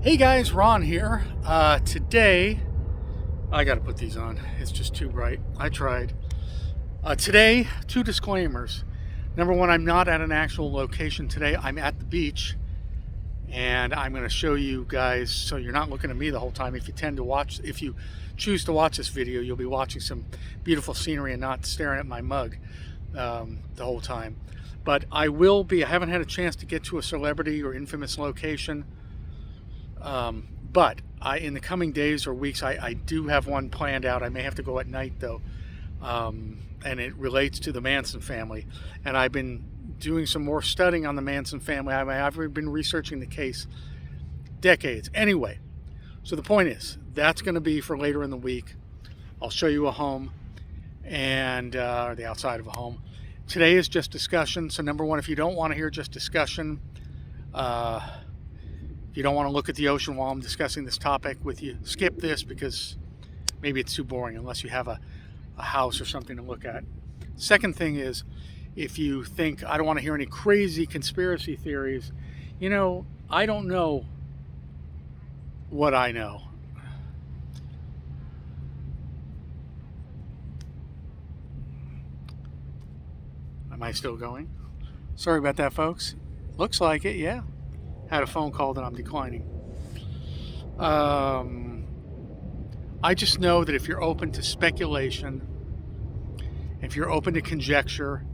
Hey guys, Ron here. Today, I gotta put these on. It's just too bright. I tried. Today, two disclaimers. Number one, I'm not at an actual location today. I'm at the beach, and I'm going to show you guys, so you're not looking at me the whole time. If you choose to watch this video, you'll be watching some beautiful scenery and not staring at my mug the whole time. But I haven't had a chance to get to a celebrity or infamous location. But in the coming days or weeks, I do have one planned out. I may have to go at night though, and it relates to the Manson family. And I've been doing some more studying on the Manson family. I've been researching the case decades. Anyway, so the point is, that's going to be for later in the week. I'll show you a home and the outside of a home. Today is just discussion. So number one, if you don't want to hear just discussion, if you don't want to look at the ocean while I'm discussing this topic with you, skip this because maybe it's too boring unless you have a house or something to look at. Second thing is, if you think I don't want to hear any crazy conspiracy theories, I don't know what I know. Am I still going? Sorry about that, folks. Looks like it, yeah. Had a phone call that I'm declining. I just know that if you're open to speculation, if you're open to conjecture,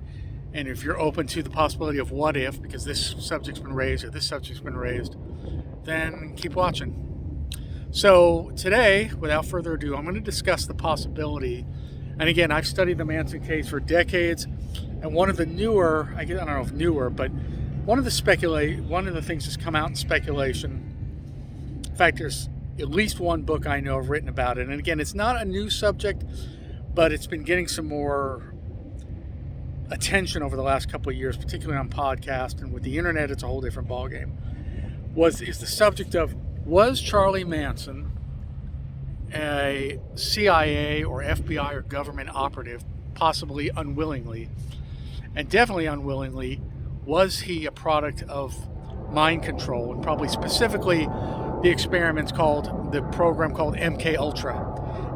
and if you're open to the possibility of what if, because this subject's been raised or this subject's been raised, then keep watching. So today, without further ado, I'm going to discuss the possibility, and again, I've studied the Manson case for decades, and one of the newer, I don't know if newer, but one of the things that's come out in speculation. In fact, there's at least one book I know of written about it. And again, it's not a new subject, but it's been getting some more attention over the last couple of years, particularly on podcasts, and with the internet, it's a whole different ballgame. Is the subject of, was Charlie Manson a CIA or FBI or government operative, possibly unwillingly, and definitely unwillingly? Was he a product of mind control, and probably specifically the experiments the program called MK Ultra?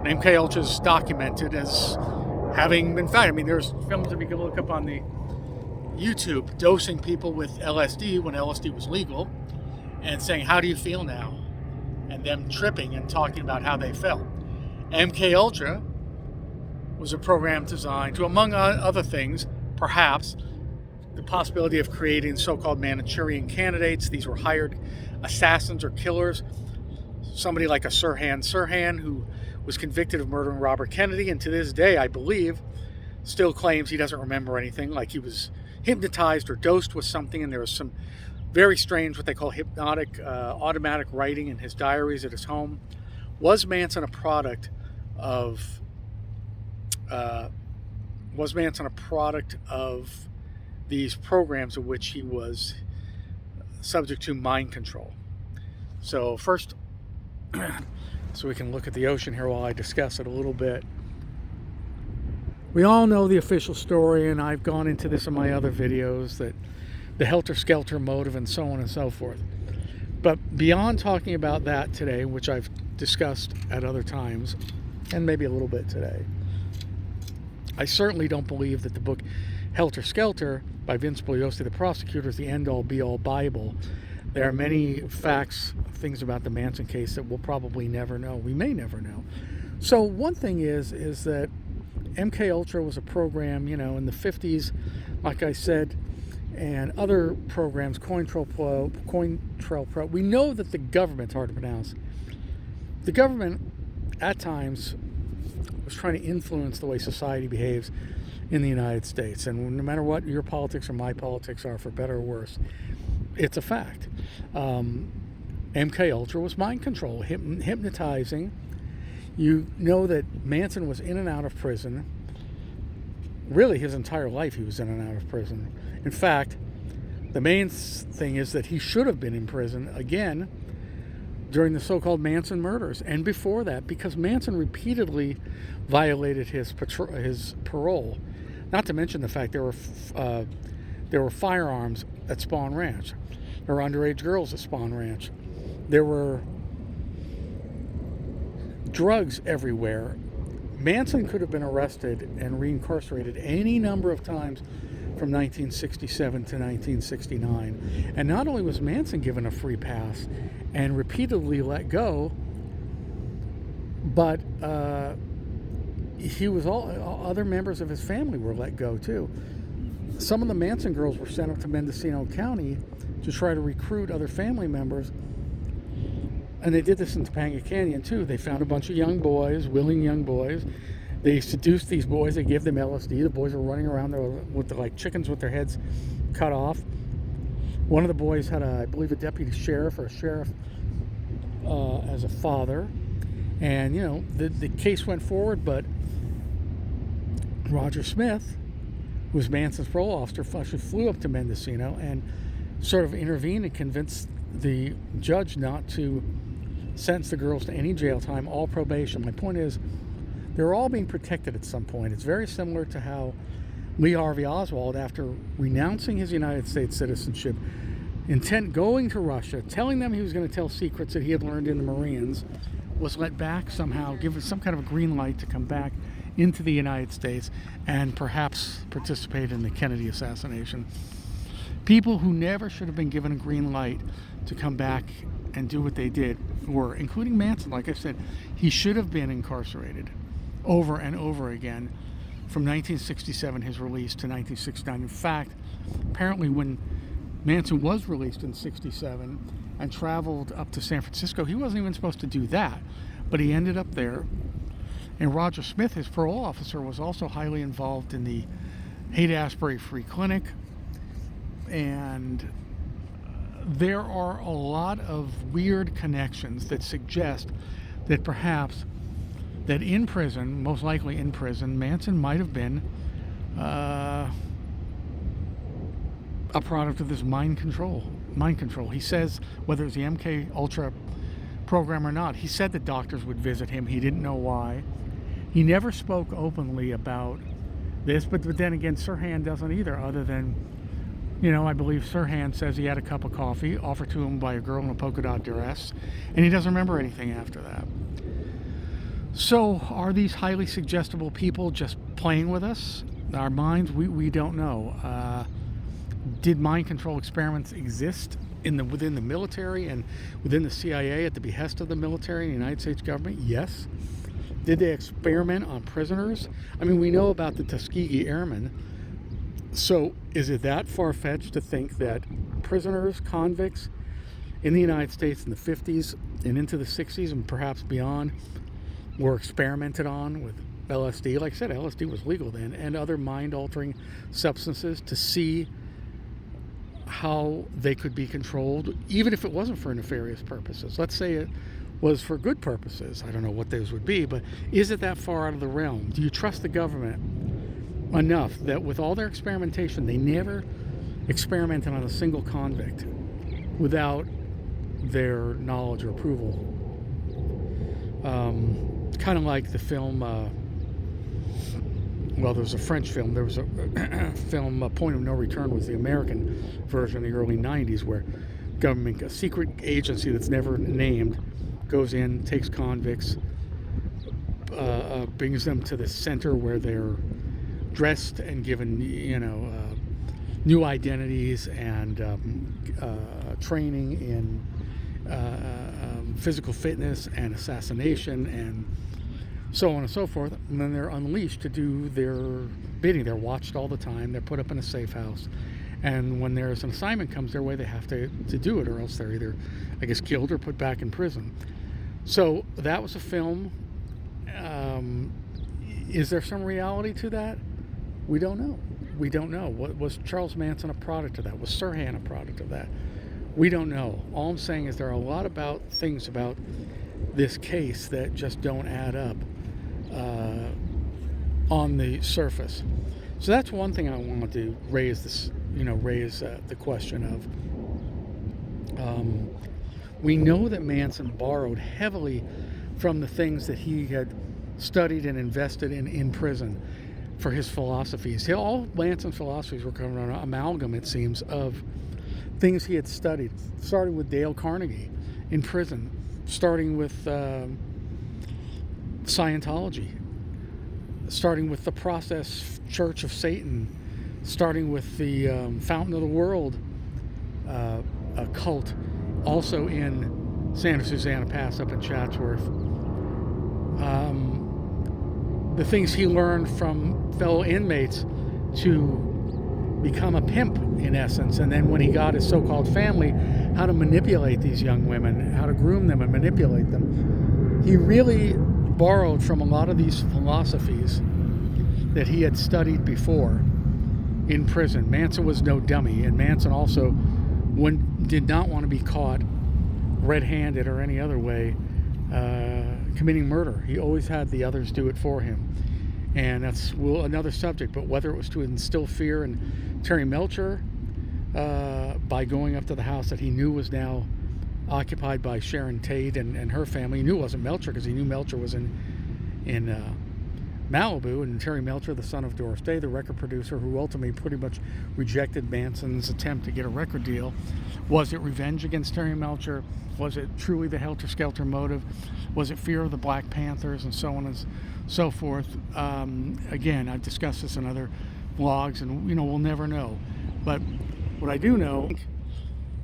And MK Ultra is documented as having been found. I mean, there's films that you can look up on the YouTube dosing people with LSD when LSD was legal, and saying, "How do you feel now?" and them tripping and talking about how they felt. MK Ultra was a program designed to, among other things, perhaps the possibility of creating so-called Manchurian candidates. These were hired assassins or killers. Somebody like a Sirhan, who was convicted of murdering Robert Kennedy, and to this day, I believe, still claims he doesn't remember anything, like he was hypnotized or dosed with something, and there was some very strange, what they call hypnotic, automatic writing in his diaries at his home. Was Manson a product of these programs of which he was subject to mind control? So first, so we can look at the ocean here while I discuss it a little bit. We all know the official story, and I've gone into this in my other videos, that the helter-skelter motive and so on and so forth. But beyond talking about that today, which I've discussed at other times, and maybe a little bit today, I certainly don't believe that the book Helter Skelter by Vince Bugliosi, the prosecutor, is the end-all be-all Bible. There are many facts, things about the Manson case that we'll probably never know. We may never know. So one thing is that MK Ultra was a program, in the 50s, like I said, and other programs, COINTELPRO. We know that the government, hard to pronounce, the government at times was trying to influence the way society behaves in the United States. And no matter what your politics or my politics are, for better or worse, it's a fact. MK Ultra was mind control, hypnotizing. You know that Manson was in and out of prison. Really, his entire life he was in and out of prison. In fact, the main thing is that he should have been in prison again during the so-called Manson murders, and before that, because Manson repeatedly violated his parole. Not to mention the fact there were firearms at Spawn Ranch. There were underage girls at Spawn Ranch. There were drugs everywhere. Manson could have been arrested and reincarcerated any number of times from 1967 to 1969. And not only was Manson given a free pass and repeatedly let go, but he was all other members of his family were let go too. Some of the Manson girls were sent up to Mendocino County to try to recruit other family members. And they did this in Topanga Canyon too. They found a bunch of young boys, willing young boys. They seduced these boys. They gave them LSD. The boys were running around there with like chickens with their heads cut off. One of the boys had, I believe, a deputy sheriff or a sheriff as a father. And, you know, the case went forward, but Roger Smith, who was Manson's parole officer, actually flew up to Mendocino and sort of intervened and convinced the judge not to sentence the girls to any jail time, all probation. My point is, they're all being protected at some point. It's very similar to how Lee Harvey Oswald, after renouncing his United States citizenship, going to Russia, telling them he was going to tell secrets that he had learned in the Marines, was let back somehow, given some kind of a green light to come back into the United States and perhaps participate in the Kennedy assassination. People who never should have been given a green light to come back and do what they did were, including Manson. Like I said, he should have been incarcerated over and over again from 1967, his release, to 1969. In fact, apparently when Manson was released in 67 and traveled up to San Francisco, he wasn't even supposed to do that, but he ended up there. And Roger Smith, his parole officer, was also highly involved in the Haight-Ashbury Free Clinic. And there are a lot of weird connections that suggest that perhaps that in prison, most likely in prison, Manson might have been a product of this mind control. He says, whether it's the MK Ultra program or not, he said that doctors would visit him. He didn't know why. He never spoke openly about this, but then again, Sirhan doesn't either, other than, you know, I believe Sirhan says he had a cup of coffee offered to him by a girl in a polka dot dress, and he doesn't remember anything after that. So are these highly suggestible people just playing with us, our minds? We don't know. Did mind control experiments exist within the military and within the CIA at the behest of the military and the United States government? Yes. Did they experiment on prisoners? I mean, we know about the Tuskegee Airmen. So is it that far-fetched to think that prisoners, convicts in the United States in the 50s and into the 60s and perhaps beyond were experimented on with LSD? Like I said, LSD was legal then, and other mind-altering substances to see how they could be controlled, even if it wasn't for nefarious purposes. Let's say it was for good purposes. I don't know what those would be, but is it that far out of the realm? Do you trust the government enough that with all their experimentation, they never experimented on a single convict without their knowledge or approval? Kind of like the film, well, there was a French film. There was a film, Point of No Return was the American version in the early 90s, where government, a secret agency that's never named, goes in, takes convicts, brings them to the center where they're dressed and given, new identities and training in physical fitness and assassination and so on and so forth. And then they're unleashed to do their bidding. They're watched all the time. They're put up in a safe house. And when there's an assignment comes their way, they have to do it, or else they're either, I guess, killed or put back in prison. So that was a film. Is there some reality to that? We don't know. We don't know. Was Charles Manson a product of that? Was Sirhan a product of that? We don't know. All I'm saying is there are a lot about things about this case that just don't add up on the surface. So that's one thing I wanted to raise this, the question of. We know that Manson borrowed heavily from the things that he had studied and invested in prison for his philosophies. All Manson's philosophies were kind of an amalgam, it seems, of things he had studied, starting with Dale Carnegie in prison, starting with Scientology, starting with the Process Church of Satan, starting with the Fountain of the World a cult, also in Santa Susana Pass up in Chatsworth. The things he learned from fellow inmates to become a pimp, in essence, and then when he got his so-called family, how to manipulate these young women, how to groom them and manipulate them. He really borrowed from a lot of these philosophies that he had studied before in prison. Manson was no dummy, and Manson also did not want to be caught red-handed or any other way committing murder. He always had the others do it for him. And that's another subject, but whether it was to instill fear in Terry Melcher by going up to the house that he knew was now occupied by Sharon Tate and her family. He knew it wasn't Melcher because he knew Melcher was in Malibu, and Terry Melcher, the son of Doris Day, the record producer who ultimately pretty much rejected Manson's attempt to get a record deal. Was it revenge against Terry Melcher? Was it truly the helter-skelter motive? Was it fear of the Black Panthers, and so on and so forth? Again, I've discussed this in other vlogs, and we'll never know. But what I do know,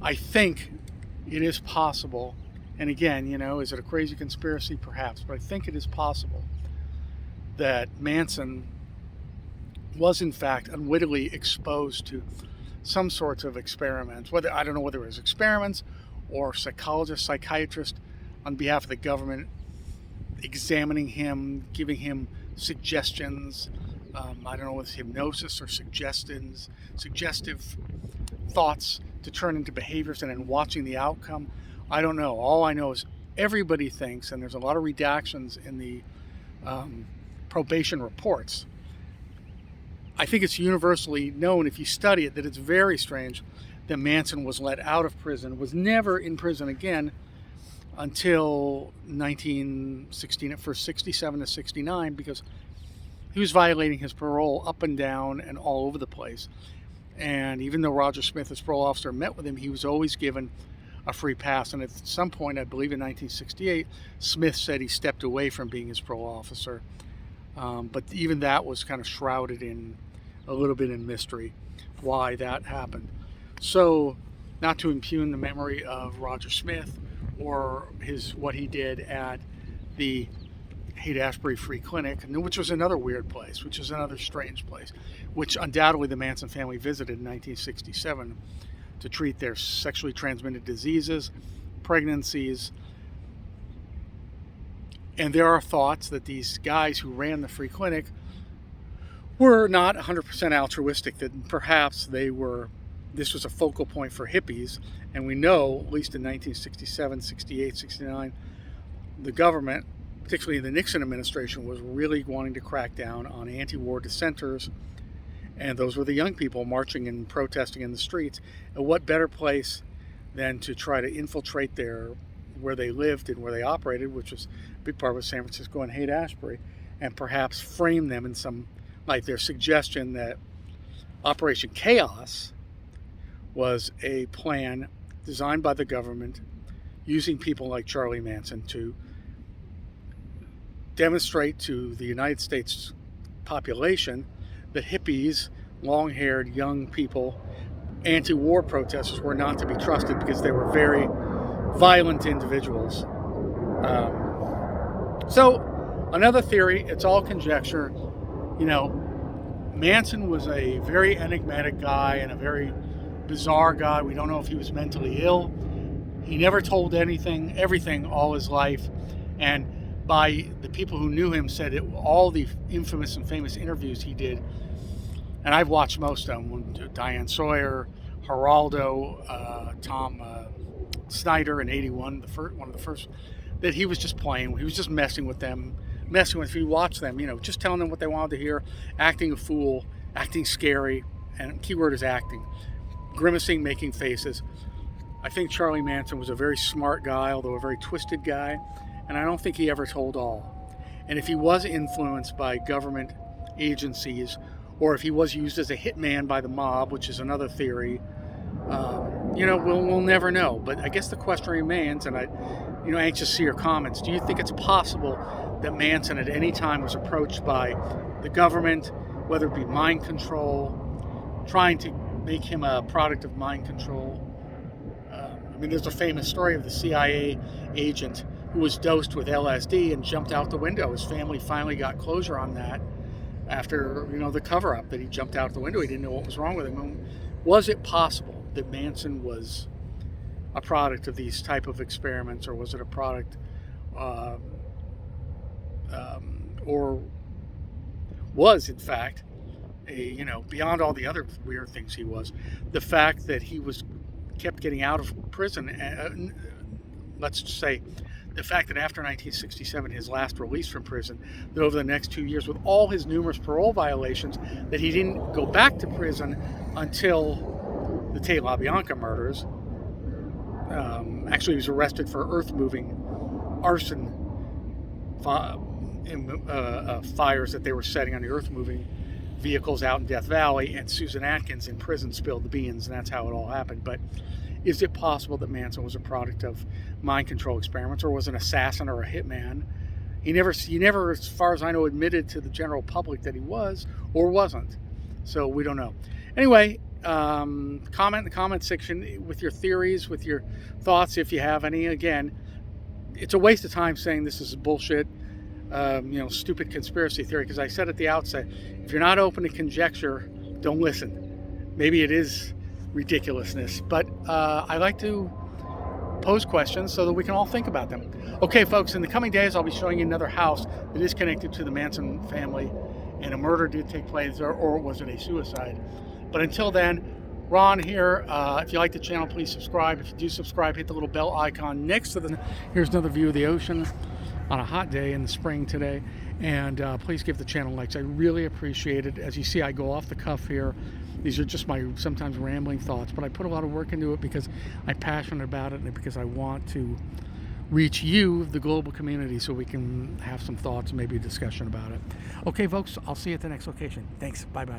I think it is possible, and again, is it a crazy conspiracy? Perhaps, but I think it is possible that Manson was in fact unwittingly exposed to some sorts of experiments. I don't know whether it was experiments or psychologists, psychiatrists on behalf of the government examining him, giving him suggestions. I don't know whether it's hypnosis or suggestive thoughts to turn into behaviors and then watching the outcome. I don't know. All I know is everybody thinks, and there's a lot of redactions in the probation reports. I think it's universally known if you study it that it's very strange that Manson was let out of prison, was never in prison again until 1916, at first 67 to 69, because he was violating his parole up and down and all over the place. And even though Roger Smith, his parole officer, met with him, he was always given a free pass. And at some point, I believe in 1968, Smith said he stepped away from being his parole officer. But even that was kind of shrouded in a little bit in mystery why that happened. So, not to impugn the memory of Roger Smith or what he did at the Haight-Ashbury Free Clinic, which was another weird place, which is another strange place, which undoubtedly the Manson family visited in 1967 to treat their sexually transmitted diseases, pregnancies. And there are thoughts that these guys who ran the free clinic were not 100% altruistic, that perhaps this was a focal point for hippies. And we know, at least in 1967, 68, 69, the government, particularly the Nixon administration, was really wanting to crack down on anti-war dissenters. And those were the young people marching and protesting in the streets. And what better place than to try to infiltrate where they lived and where they operated, which was a big part of San Francisco and Haight-Ashbury, and perhaps frame them in some, like their suggestion that Operation Chaos was a plan designed by the government using people like Charlie Manson to demonstrate to the United States population that hippies, long-haired young people, anti-war protesters were not to be trusted because they were very violent individuals. So another theory, it's all conjecture. Manson was a very enigmatic guy and a very bizarre guy. We don't know if he was mentally ill. He never told everything all his life. And by the people who knew him said all the infamous and famous interviews he did, and I've watched most of them, Diane Sawyer, Geraldo, Tom Snyder in 81, one of the first, that he was just playing. He was just messing with them. If you watch them, just telling them what they wanted to hear, acting a fool, acting scary, and keyword is acting, grimacing, making faces. I think Charlie Manson was a very smart guy, although a very twisted guy, and I don't think he ever told all. And if he was influenced by government agencies, or if he was used as a hitman by the mob, which is another theory, we'll never know. But I guess the question remains, and anxious to see your comments. Do you think it's possible that Manson at any time was approached by the government, whether it be mind control, trying to make him a product of mind control? There's a famous story of the CIA agent who was dosed with LSD and jumped out the window. His family finally got closure on that after, the cover-up, that he jumped out the window. He didn't know what was wrong with him. Was it possible that Manson was a product of these type of experiments, or was it a product, or was, in fact, beyond all the other weird things he was, the fact that he kept getting out of prison, let's just say the fact that after 1967, his last release from prison, that over the next 2 years, with all his numerous parole violations, that he didn't go back to prison until the Tate LaBianca murders. Actually, he was arrested for earth-moving arson fires that they were setting on the earth-moving vehicles out in Death Valley, and Susan Atkins in prison spilled the beans, and that's how it all happened. But is it possible that Manson was a product of mind control experiments, or was an assassin or a hitman? He never, as far as I know, admitted to the general public that he was or wasn't. So we don't know. Anyway, comment in the comment section with your theories, with your thoughts, if you have any. Again, it's a waste of time saying this is bullshit, stupid conspiracy theory, because I said at the outset, if you're not open to conjecture, don't listen. Maybe it is ridiculousness, but I like to pose questions so that we can all think about them. Okay, folks, in the coming days, I'll be showing you another house that is connected to the Manson family, and a murder did take place, or was it a suicide? But until then, Ron here. If you like the channel, please subscribe. If you do subscribe, hit the little bell icon next to here's another view of the ocean on a hot day in the spring today. And please give the channel likes. I really appreciate it. As you see, I go off the cuff here. These are just my sometimes rambling thoughts, but I put a lot of work into it because I'm passionate about it, and because I want to reach you, the global community, so we can have some thoughts, maybe a discussion about it. Okay, folks, I'll see you at the next location. Thanks. Bye-bye.